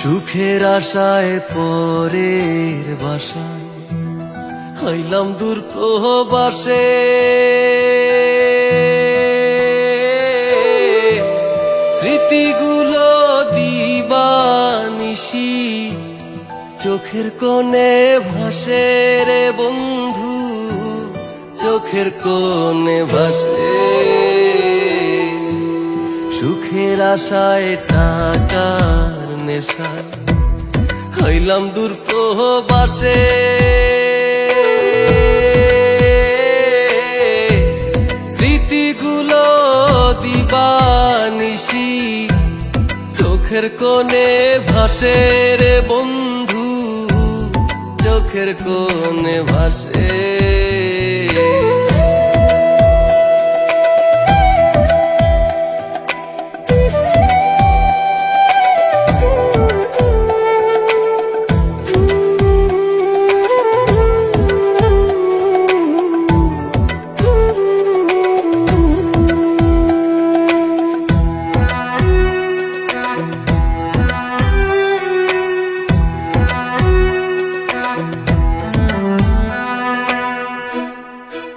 সুখের আশায় পরের বাসায় হইলাম দূর প্রবাসে। স্মৃতিগুলো দিবানিশি চোখের কোণে ভাসে রে বন্ধু, চোখের কোণে ভাসে। সুখের আশায় টাকার নেশায় হইলাম দূর প্রবাসে। স্মৃতিগুলো দিবানিশি চোখের কোণে ভাসে রে বন্ধু, চোখের কোণে ভাসে।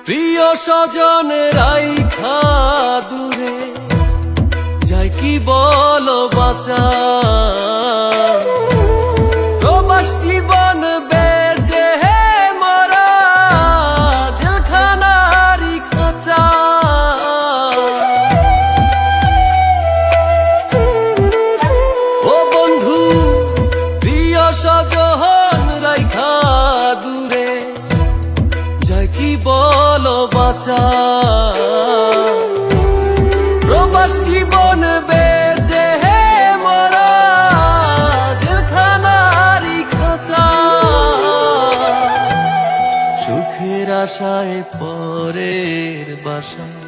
প্রিয় স্বজন রাইখা দূরে যাই কি বলো বাঁচা, প্রবাস জীবন বেঁচে হে মরা জেলখানারি খাঁচা। ও বন্ধু প্রিয় স্বজন রাইখা দূরে যাই কি বলো বাঁচা, প্রবাস জীবন বেঁচে হে মরা জেলখানারি খাঁচা। সুখের আশায় পরের বাসায়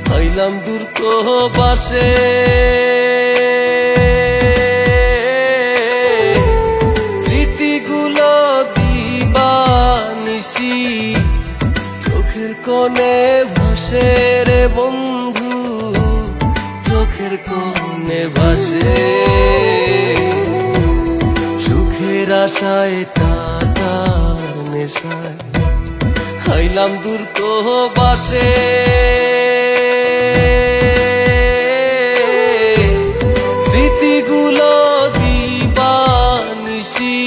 হইলাম দূর প্রবাসে। স্মৃতিগুলো দিবানিশি চোখের কোণে ভাসে রে বন্ধু, চোখের কোণে ভাসে। সুখের আশায় টাকার নেশায় হইলাম দূর প্রবাসে। স্মৃতিগুলো দিবানিশি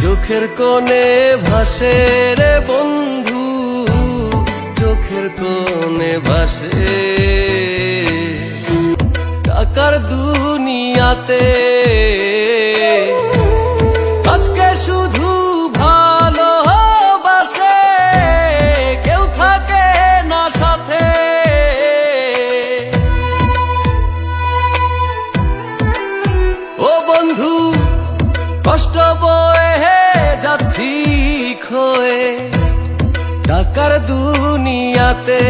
চোখের কোণে ভাসে রে বন্ধু, চোখের কোণে ভাসে। টাকার দুনিয়াতে আজকে শুধু ভালোবাসে, কেউ থাকে না সাথে। ও বন্ধু কষ্ট বয়ে যাচ্ছি খোয়ে টাকার দুনিয়াতে,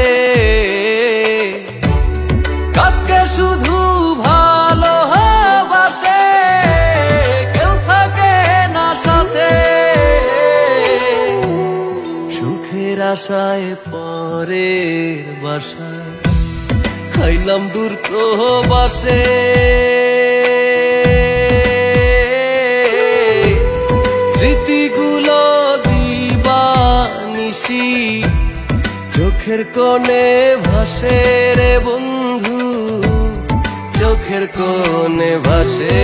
কাজকে শুধু ভালোবাসে, কেউ থাকে না সাথে। সুখের আশায় পরের বাসায় হইলাম দূর প্রবাসে। স্মৃতিগুলো দিবানিশি চোখের কোণে ভাসে রে বন্ধু, চোখের কোণে ভাসে।